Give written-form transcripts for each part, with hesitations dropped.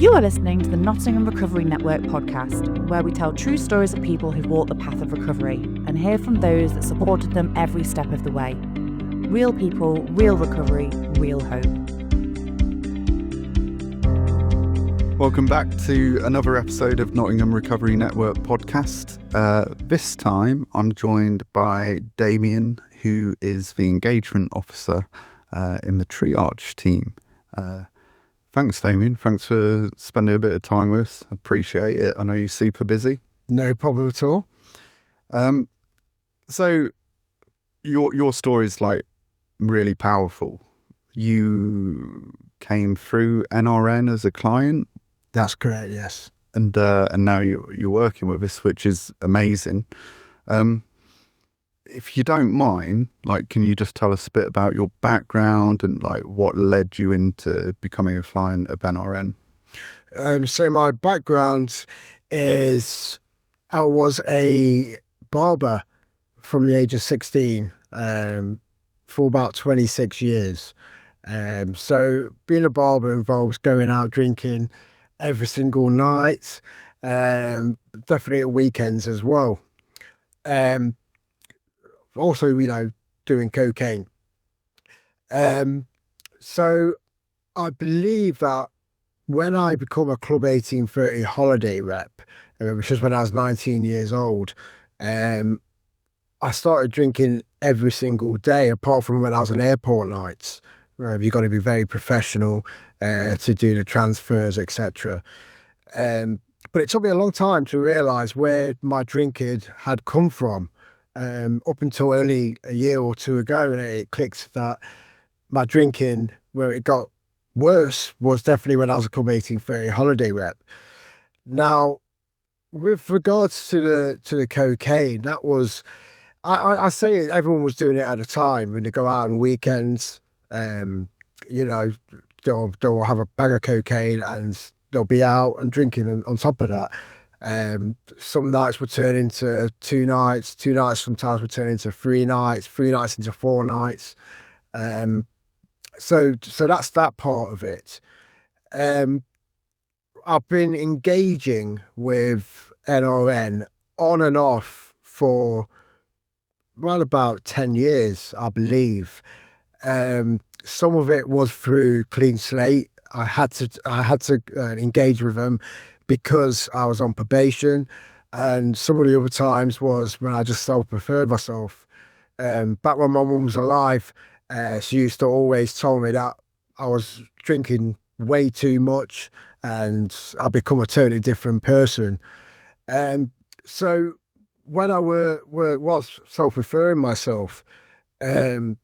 You are listening to the Nottingham Recovery Network podcast, where we tell true stories of people who've walked the path of recovery and hear from those that supported them every step of the way. Real people, real recovery, real hope. Welcome back to another episode of Nottingham Recovery Network podcast. This time I'm joined by Damien, who is the engagement officer in the Triage team. Thanks, Damien. Thanks for spending a bit of time with us. Appreciate it. I know you're super busy. No problem at all. So your story is like really powerful. You came through NRN as a client. That's correct, yes. And now you're working with us, which is amazing. If you don't mind, like, can you just tell us a bit about your background and like what led you into becoming a client of NRN? So my background is I was a barber from the age of 16 for about 26 years. So being a barber involves going out drinking every single night, definitely at weekends as well. Also, doing cocaine. So I believe that when I become a Club 1830 holiday rep, which was when I was 19 years old, I started drinking every single day, apart from when I was on airport nights. You've got to be very professional to do the transfers, etc. But it took me a long time to realise where my drinking had come from. Up until only a year or two ago, and it clicked that my drinking, where it got worse, was definitely when I was a Club 1830 holiday rep. Now, with regards to the cocaine, that was, I say everyone was doing it at a time. When they go out on weekends, they'll have a bag of cocaine and they'll be out and drinking, and on top of that, some nights would turn into two nights sometimes would turn into three nights into 4 nights. So that's that part of it. I've been engaging with NRN on and off for well about 10 years, I believe. Some of it was through Clean Slate. I had to engage with them because I was on probation, and some of the other times was when I just self-preferred myself. Back when my mum was alive, she used to always tell me that I was drinking way too much and I'd become a totally different person. So when I was self-referring myself, when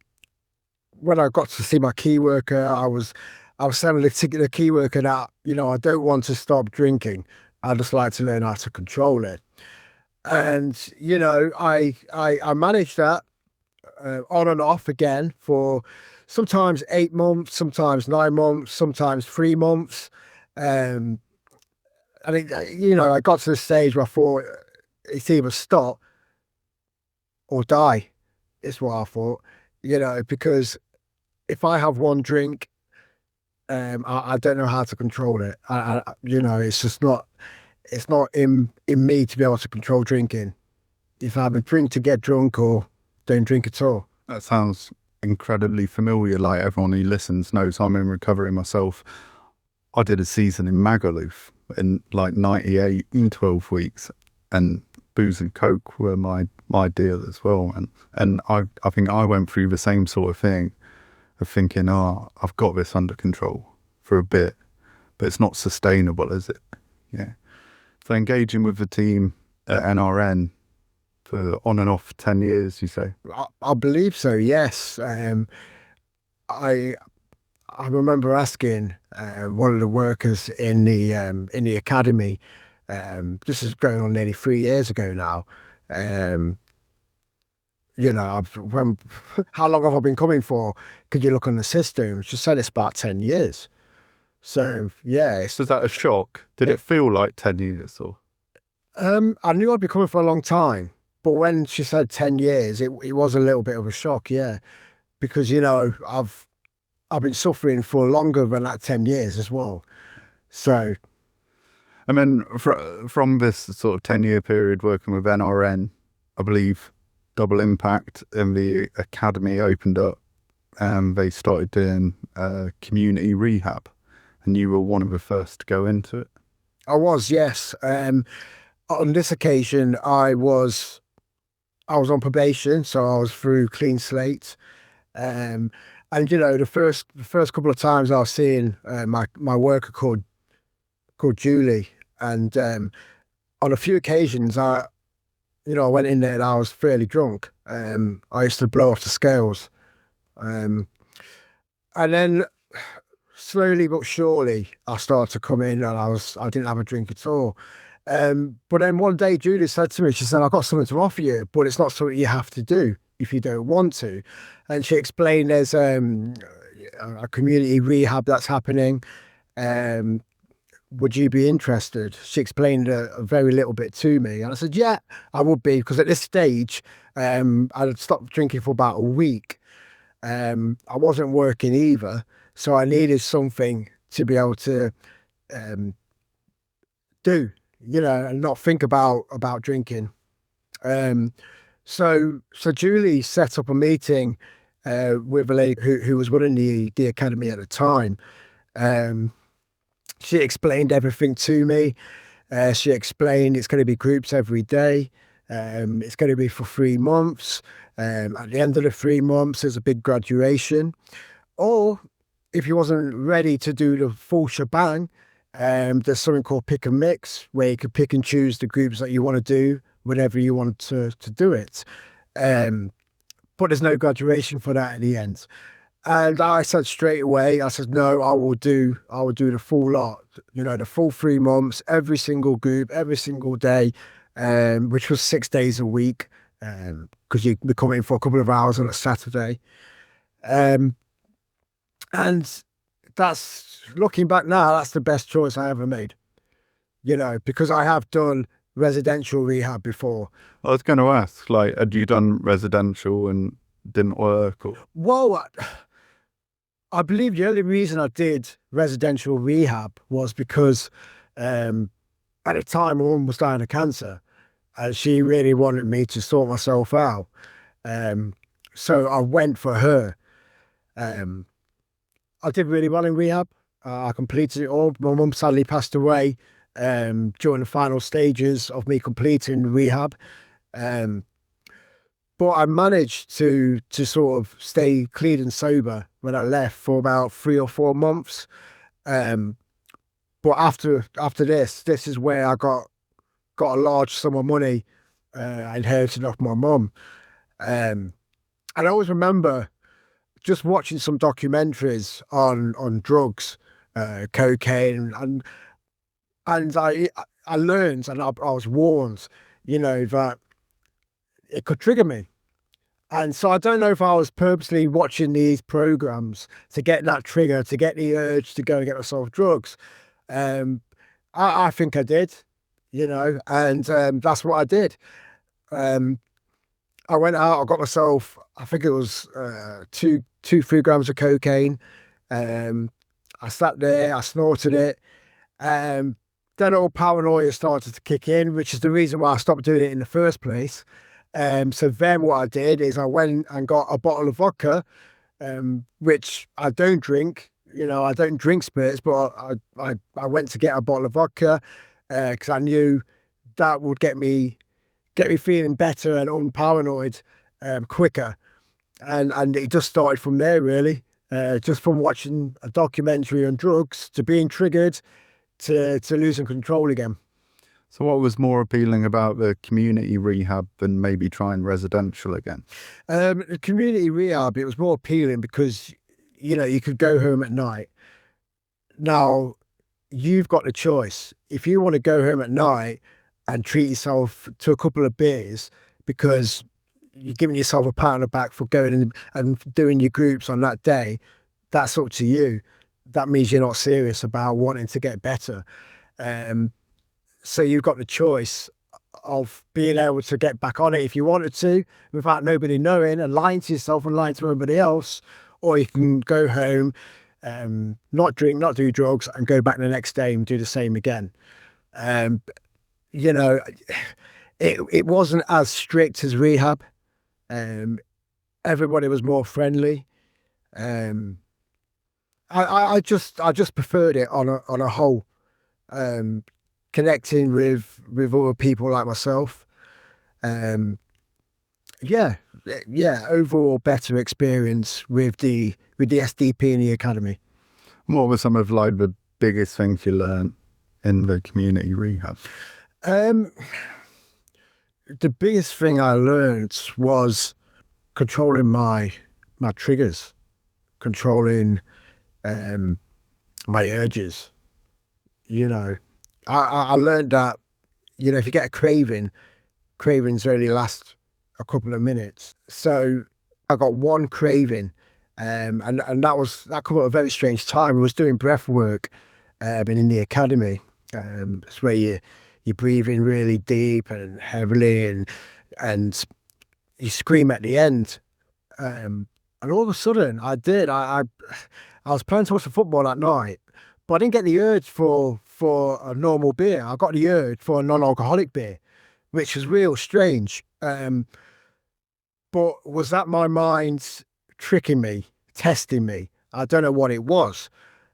I got to see my key worker, I was telling the key worker that, I don't want to stop drinking. I just like to learn how to control it. And, I managed that on and off again for sometimes 8 months, sometimes 9 months, sometimes 3 months. I got to the stage where I thought it's either stop or die, is what I thought, because if I have one drink, I don't know how to control it. It's just not. It's not in me to be able to control drinking. If I have a drink to get drunk, or don't drink at all. That sounds incredibly familiar. Like everyone who listens knows, I'm in recovery myself. I did a season in Magaluf in like 98 in 12 weeks, and booze and coke were my deal as well. And I think I went through the same sort of thing. Of thinking, I've got this under control for a bit, but it's not sustainable, is it? Yeah. So engaging with the team at NRN for on and off 10 years, you say? I believe so, yes. I remember asking one of the workers in the academy, this is going on nearly 3 years ago now, how long have I been coming for? Could you look on the system? She said it's about 10 years. So, yeah. Was that a shock? Did it feel like 10 years? Or? I knew I'd be coming for a long time. But when she said 10 years, it was a little bit of a shock, yeah. Because, I've been suffering for longer than that 10 years as well. So, And then from this sort of 10-year period working with NRN, I believe Double Impact and the academy opened up and they started doing community rehab. And you were one of the first to go into it. I was, yes. On this occasion, I was on probation, so I was through clean slate. And the first couple of times I was seeing my worker called Julie, and on a few occasions I went in there and I was fairly drunk. I used to blow off the scales, and then slowly but surely I started to come in and I didn't have a drink at all. But then one day Julie said to me, she said, "I've got something to offer you, but it's not something you have to do if you don't want to." And she explained there's a community rehab that's happening. Would you be interested? She explained a very little bit to me. And I said, yeah, I would be, because at this stage, I'd stopped drinking for about a week. I wasn't working either, so I needed something to be able to do, and not think about drinking. So Julie set up a meeting with a lady who was running the academy at the time. She explained everything to me. She explained it's going to be groups every day. It's going to be for 3 months. At the end of the 3 months, there's a big graduation. Or if you wasn't ready to do the full shebang, there's something called pick and mix, where you could pick and choose the groups that you want to do whenever you want to do it. But there's no graduation for that at the end. And I said straight away, I said, no, I will do the full lot, the full 3 months, every single group, every single day, which was 6 days a week, because you come in for a couple of hours on a Saturday. And that's, looking back now, that's the best choice I ever made, because I have done residential rehab before. I was going to ask, had you done residential and didn't work? Or? Well, I believe the only reason I did residential rehab was because at the time my mum was dying of cancer and she really wanted me to sort myself out. So I went for her. I did really well in rehab. I completed it all. My mum sadly passed away during the final stages of me completing rehab. But I managed to sort of stay clean and sober when I left for about 3 or 4 months. But after this is where I got a large sum of money I inherited off my mum. And I always remember just watching some documentaries on drugs, cocaine, and I learned, and I was warned, that it could trigger me. And so I don't know if I was purposely watching these programs to get that trigger, to get the urge to go and get myself drugs. I think I did, and that's what I did. I went out, I got myself, I think it was 3 grams of cocaine. I sat there, I snorted it. Then all paranoia started to kick in, which is the reason why I stopped doing it in the first place. So then what I did is I went and got a bottle of vodka, which I don't drink. I don't drink spirits, but I went to get a bottle of vodka because I knew that would get me feeling better and unparanoid quicker. And it just started from there, really. Just from watching a documentary on drugs to being triggered to losing control again. So what was more appealing about the community rehab than maybe trying residential again? The community rehab, it was more appealing because, you could go home at night. Now, you've got the choice. If you want to go home at night and treat yourself to a couple of beers because you're giving yourself a pat on the back for going in and doing your groups on that day, that's up to you. That means you're not serious about wanting to get better. So you've got the choice of being able to get back on it if you wanted to, without nobody knowing and lying to yourself and lying to everybody else, or you can go home, not drink, not do drugs, and go back the next day and do the same again. Um, you know, it wasn't as strict as rehab. Um, Everybody was more friendly. Um, I just preferred it on a whole. Um, Connecting with other people like myself. Um, yeah, yeah. Overall, better experience with the SDP in the academy. What were some of like the biggest things you learned in the community rehab? Um, the biggest thing I learned was controlling my triggers, controlling um, my urges. You know, I learned that if you get a craving, cravings only last a couple of minutes. So I got one craving, and that come at a very strange time. I was doing breath work, in the academy. It's where you breathe in really deep and heavily, and you scream at the end. And all of a sudden, I was playing to watch the football that night, but I didn't get the urge for a normal beer. I got the urge for a non-alcoholic beer, which was real strange. But was that my mind tricking me, testing me? I don't know what it was.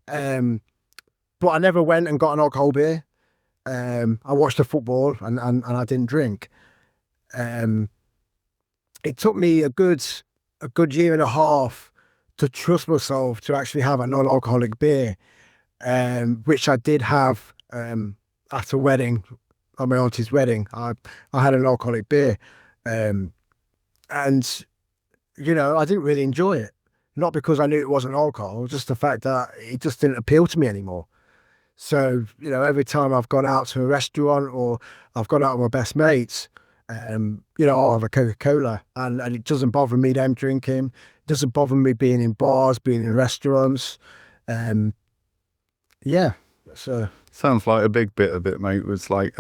But I never went and got an alcohol beer. I watched the football and I didn't drink. Um, it took me a good year and a half to trust myself to actually have a non-alcoholic beer, which I did have at a wedding, at my auntie's wedding. I had an alcoholic beer, and I didn't really enjoy it. Not because I knew it wasn't alcohol, just the fact that it just didn't appeal to me anymore. So, every time I've gone out to a restaurant or I've gone out with my best mates, I'll have a Coca-Cola and it doesn't bother me them drinking. It doesn't bother me being in bars, being in restaurants. Yeah. So Sounds like a big bit of it, mate, was like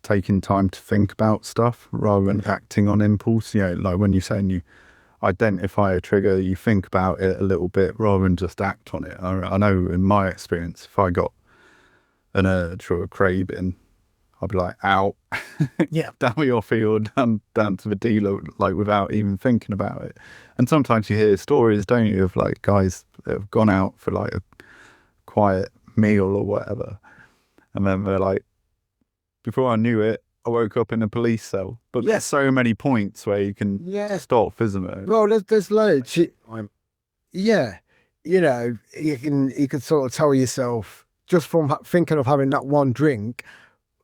taking time to think about stuff rather than acting on impulse. Like when you're saying you identify a trigger, you think about it a little bit rather than just act on it. I know in my experience, if I got an urge or a craving, I'd be like, out, yeah, down your field, down to the dealer, like without even thinking about it. And sometimes you hear stories, don't you, of like guys that have gone out for like a quiet meal or whatever. And then they're like, before I knew it, I woke up in a police cell. But there's so many points where you can stop, isn't there? Well, there's loads. Yeah, you can sort of tell yourself just from thinking of having that one drink,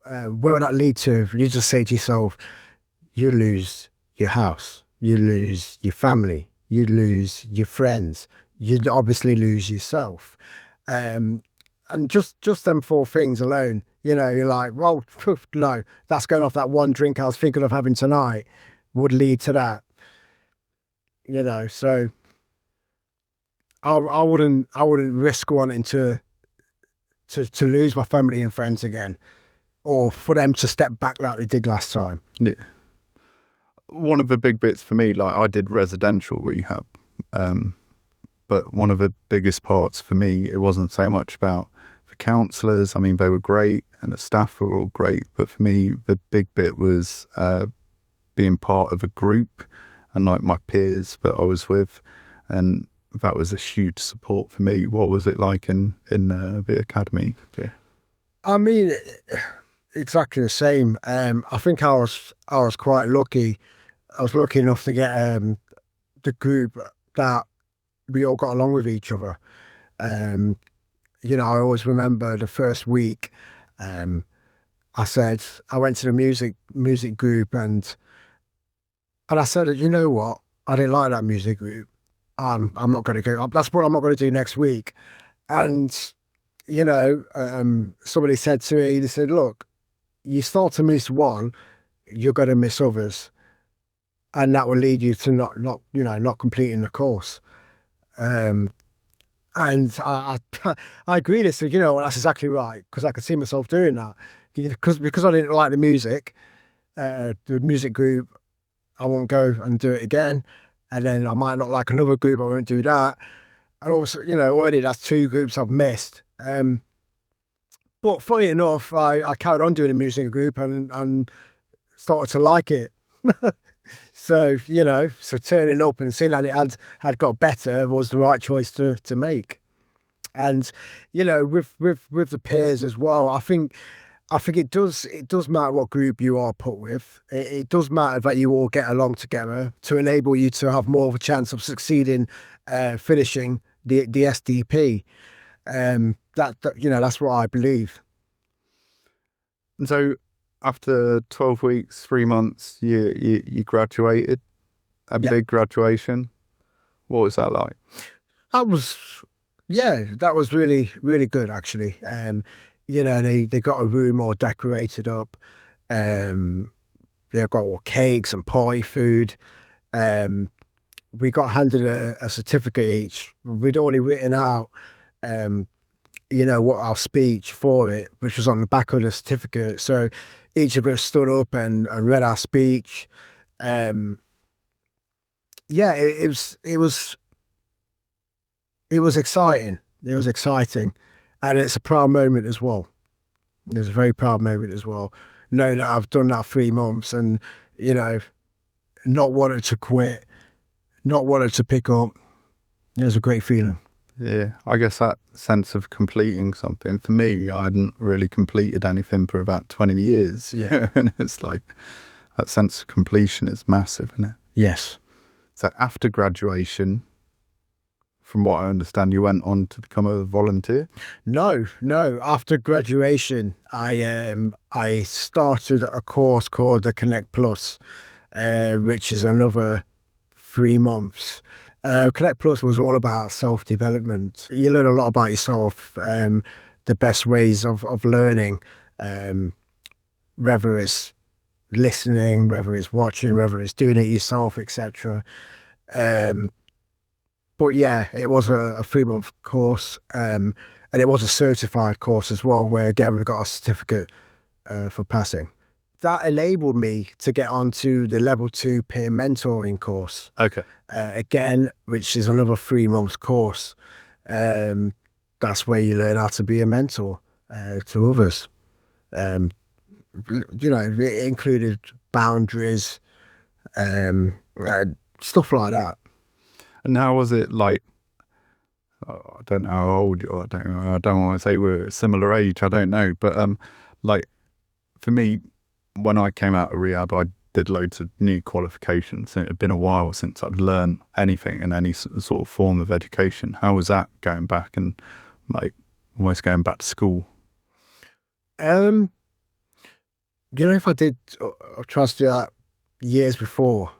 where would that lead to? You just say to yourself, you lose your house, you lose your family, you lose your friends, you'd obviously lose yourself. And just them four things alone, you're like, well, no, that's going off that one drink I was thinking of having tonight would lead to that. So I wouldn't risk wanting to lose my family and friends again, or for them to step back like they did last time. Yeah. One of the big bits for me, like I did residential rehab, but one of the biggest parts for me, it wasn't so much about the counsellors. I mean, they were great and the staff were all great, but for me, the big bit was being part of a group and like my peers that I was with, and that was a huge support for me. What was it like in the academy? Yeah. I mean, exactly the same. I think I was quite lucky. I was lucky enough to get the group that we all got along with each other. I always remember the first week. I went to the music group and I said, you know what? I didn't like that music group. I'm not going to go. That's what I'm not going to do next week. And somebody said to me, they said, look, you start to miss one, you're going to miss others, and that will lead you to not completing the course. And I agreed. I said, that's exactly right, because I could see myself doing that. Because I didn't like the music group, I won't go and do it again. And then I might not like another group, I won't do that. And also, already that's two groups I've missed. But funny enough, I carried on doing a music group and started to like it. So, so turning up and seeing that it had got better was the right choice to make. And, with the peers as well, I think it does matter what group you are put with. It does matter that you all get along together to enable you to have more of a chance of succeeding, finishing the SDP. That's what I believe. And so after 12 weeks, 3 months, you graduated, a big graduation. What was that like? That was really, really good, actually. They got a room all decorated up. They've got all cakes and party food. We got handed a certificate each. We'd already written out, what our speech for it, which was on the back of the certificate. So each of us stood up and read our speech. It was exciting. It was exciting. And it's a proud moment as well. It's a very proud moment as well. Knowing that I've done that 3 months and, not wanted to quit, not wanted to pick up. It was a great feeling. Yeah, I guess that sense of completing something, for me, I hadn't really completed anything for about 20 years. Yeah. And it's like, that sense of completion is massive, isn't it? Yes. So after graduation, from what I understand, you went on to become a volunteer? No. After graduation, I started a course called the Connect Plus, which is another 3 months. Connect Plus was all about self-development. You learn a lot about yourself, the best ways of learning, whether it's listening, whether it's watching, whether it's doing it yourself, etc. But yeah, it was a 3-month course, and it was a certified course as well, where again we got a certificate for passing. That enabled me to get onto the level 2 peer mentoring course. Okay. Again, which is another 3 months course. That's where you learn how to be a mentor to others. It included boundaries, stuff like that. And how was it like? I don't know how old you are. I don't want to say we're a similar age. I don't know, but like for me, when I came out of rehab, I did loads of new qualifications. It had been a while since I'd learned anything in any sort of form of education. How was that going back and like almost going back to school? If I did try to do that years before,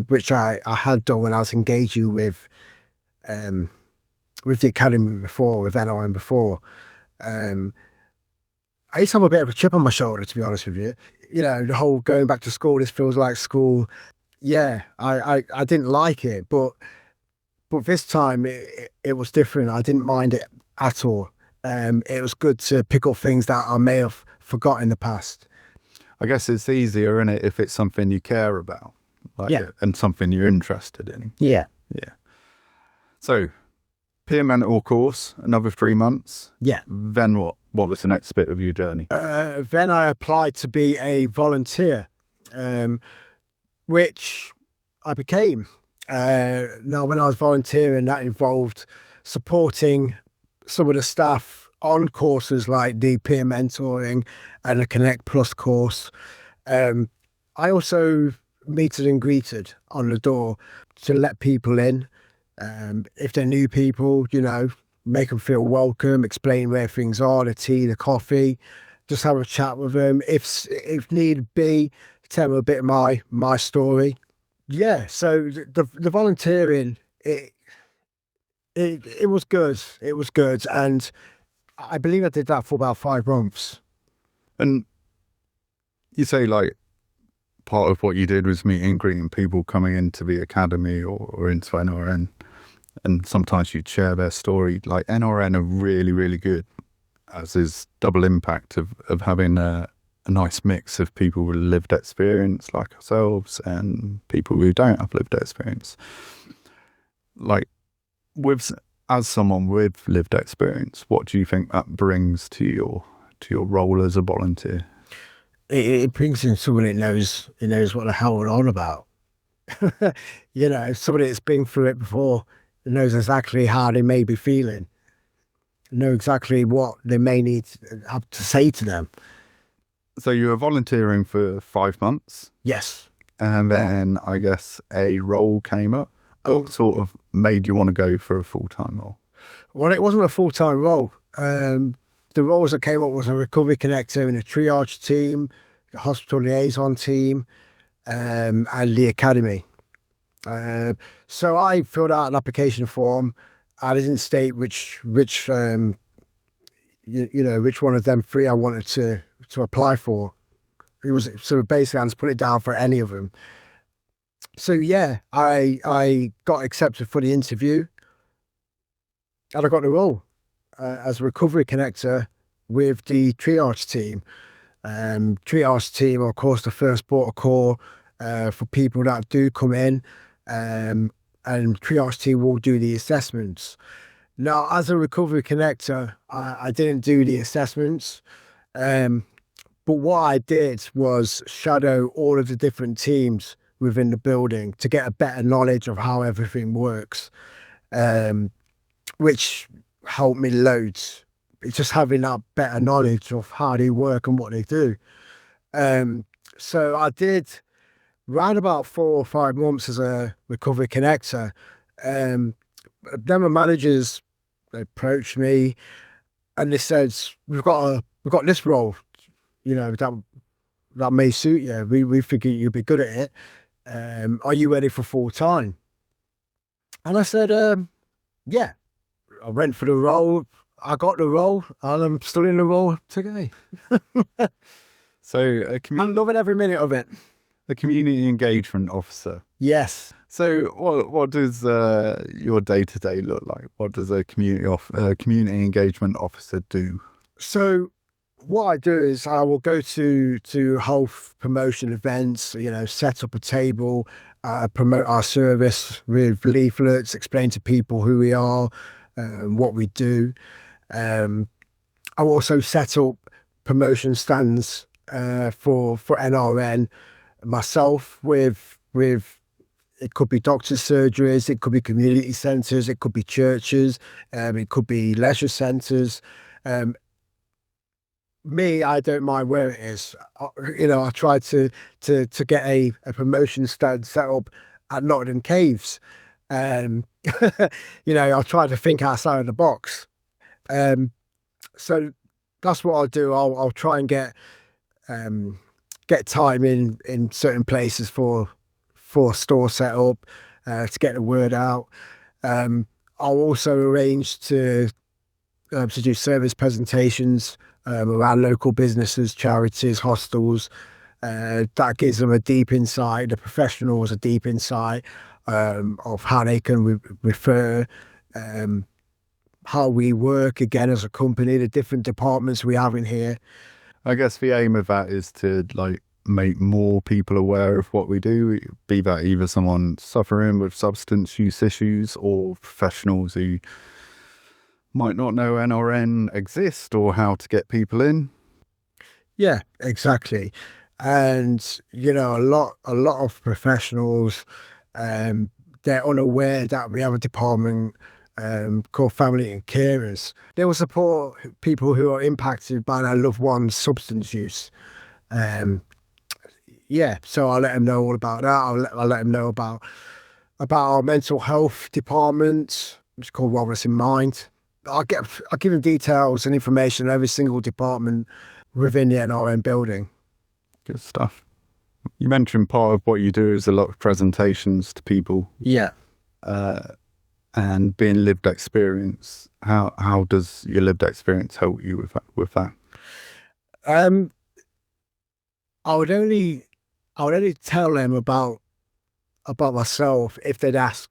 which I had done when I was engaging with the academy before, with NRM before, I used to have a bit of a chip on my shoulder, to be honest with you. The whole going back to school, this feels like school. Yeah, I didn't like it, but this time it was different. I didn't mind it at all. It was good to pick up things that I may have forgot in the past. I guess it's easier, isn't it, if it's something you care about, and something you're interested in. Yeah. So, peer mentor course, another 3 months. Yeah. Then what? What was the next bit of your journey? Then I applied to be a volunteer, which I became. Now, when I was volunteering, that involved supporting some of the staff on courses like the peer mentoring and the Connect Plus course. I also meted and greeted on the door to let people in. If they're new people, make them feel welcome, explain where things are, the tea, the coffee, just have a chat with them. If need be, tell them a bit of my story. Yeah, so the volunteering, it was good. It was good. And I believe I did that for about 5 months. And you say like part of what you did was meet and greeting people coming into the academy or into NRN. And sometimes you'd share their story. Like NRN are really, really good, as is Double Impact of having a nice mix of people with lived experience like ourselves and people who don't have lived experience. Like as someone with lived experience, what do you think that brings to to your role as a volunteer? It brings in someone that knows what the hell we're on about. Somebody that's been through it before, knows exactly how they may be feeling, know exactly what they may need to have to say to them. So you were volunteering for 5 months, Yes. and then I guess a role came up. What sort of made you want to go for a full-time role? Well, it wasn't a full-time role. The roles that came up was a recovery connector in a triage team, a hospital liaison team, and the academy. So I filled out an application form. I didn't state which one of them three I wanted to apply for. It was sort of basically I just put it down for any of them. So yeah, I got accepted for the interview, and I got the role as a recovery connector with the triage team. Triage team, of course, the first port of call for people that do come in, and triage team will do the assessments. Now, as a recovery connector, I didn't do the assessments, but what I did was shadow all of the different teams within the building to get a better knowledge of how everything works, which helped me loads. It's just having that better knowledge of how they work and what they do. So I did around about 4 or 5 months as a recovery connector. Then my managers approached me and they said, we've got this role, that may suit you. We figure you'd be good at it. Are you ready for full time? And I said, yeah. I went for the role. I got the role, and I'm still in the role today. So I'm loving every minute of it. a community engagement officer. Yes. So what does your day-to-day look like? What does a community engagement officer do? So what I do is I will go to health promotion events, set up a table, promote our service with leaflets, explain to people who we are, what we do. I also set up promotion stands for NRN myself with it could be doctors' surgeries, it could be community centres, it could be churches, it could be leisure centres. Me, I don't mind where it is. I try to get a promotion stand set up at Nottingham Caves. I try to think outside of the box. So that's what I'll do. I'll try and get time in certain places for store set up to get the word out. I'll also arrange to do service presentations around local businesses, charities, hostels. That gives them a deep insight, the professionals a deep insight of how they can refer, how we work again as a company, the different departments we have in here. I guess the aim of that is to make more people aware of what we do, be that either someone suffering with substance use issues or professionals who might not know NRN exist or how to get people in. Yeah, exactly. And a lot of professionals, they're unaware that we have a department called family and carers. They will support people who are impacted by their loved one's substance use. So I'll let them know all about that. I'll let them know about our mental health department, which is called Wellness in Mind. I'll give them details and information on every single department within the NRN building. Good stuff. You mentioned part of what you do is a lot of presentations to people. Yeah. And being lived experience. How does your lived experience help you with that? I would only tell them about myself if they'd asked.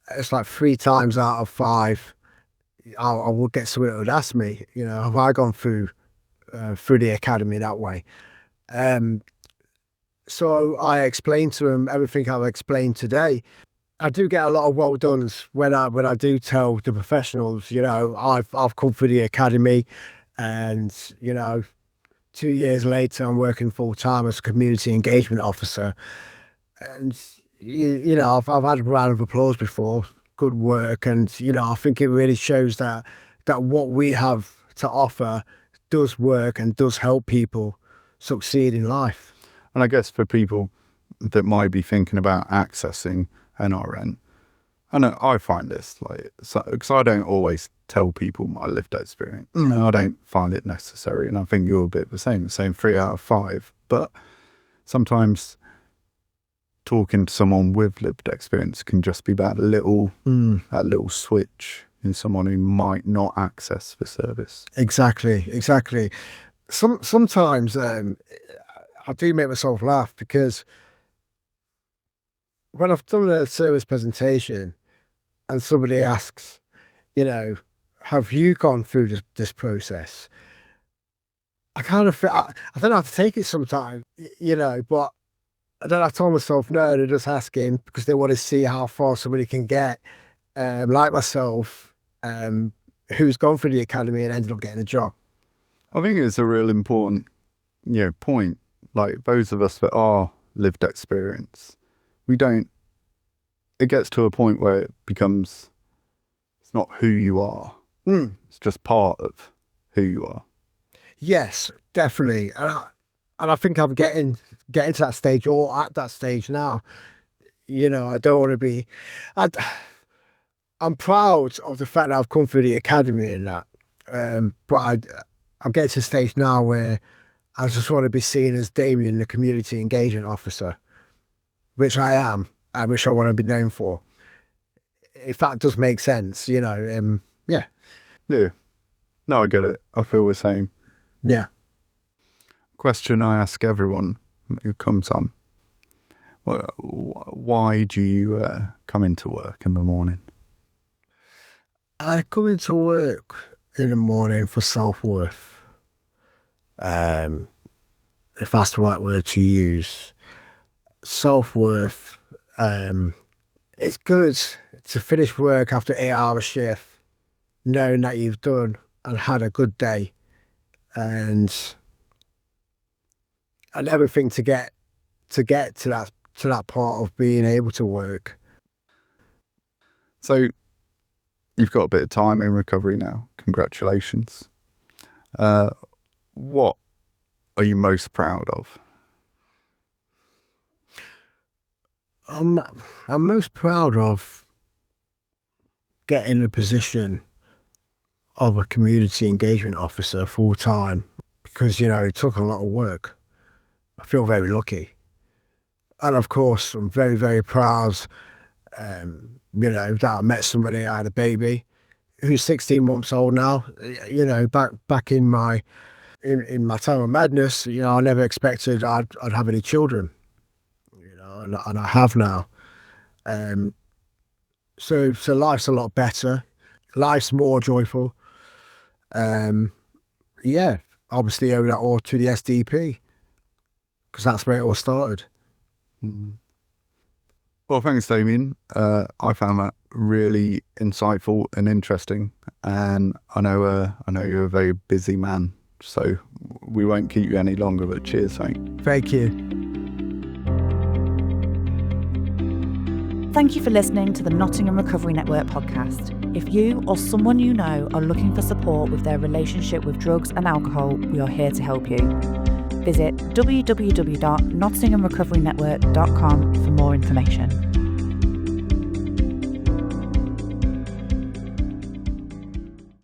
It's like 3 times out of 5, I would get someone that would ask me, have I gone through the academy that way? So I explained to them everything I've explained today. I do get a lot of well dones when I do tell the professionals, I've come through the academy, and 2 years later I'm working full time as a community engagement officer, and I've had a round of applause before. Good work, and I think it really shows that what we have to offer does work and does help people succeed in life. And I guess for people that might be thinking about accessing NRN, and I find this because I don't always tell people my lived experience. I don't find it necessary, and I think you're a bit the same 3 out of 5. But sometimes talking to someone with lived experience can just be that little switch in someone who might not access the service. Exactly. Sometimes I do make myself laugh, because when I've done a service presentation and somebody asks, have you gone through this process? I kind of feel, I don't know how to take it sometimes, but then I told myself, no, they're just asking because they want to see how far somebody can get, like myself, who's gone through the academy and ended up getting a job. I think it's a real important, point. Like those of us that are lived experience, it gets to a point where it becomes, it's not who you are. It's just part of who you are. Yes, definitely. And I think I'm getting to that stage, or at that stage now. I don't want to be. I'm proud of the fact that I've come through the academy and that. But I'm getting to a stage now where I just want to be seen as Damien, the community engagement officer, which I am, and which I want to be known for. If that does make sense, yeah. Yeah. No, I get it. I feel the same. Yeah. Question I ask everyone who comes on: why do you come into work in the morning? I come into work in the morning for self-worth. If that's the right word to use. Self-worth. It's good to finish work after 8-hour shift, knowing that you've done and had a good day, and everything to get to that part of being able to work. So you've got a bit of time in recovery now. Congratulations. What are you most proud of? I'm most proud of getting the position of a community engagement officer full time, because it took a lot of work. I feel very lucky, and of course I'm very, very proud that I met somebody. I had a baby who's 16 months old now. Back in my time of madness, I never expected I'd have any children, and I have now. So life's a lot better. Life's more joyful. Obviously owe that all to the SDP, because that's where it all started. Well, thanks, Damien. I found that really insightful and interesting, and I know you're a very busy man, so we won't keep you any longer. But cheers, mate. Thank you. Thank you for listening to the Nottingham Recovery Network podcast. If you or someone you know are looking for support with their relationship with drugs and alcohol, we are here to help you. Visit www.nottinghamrecoverynetwork.com for more information.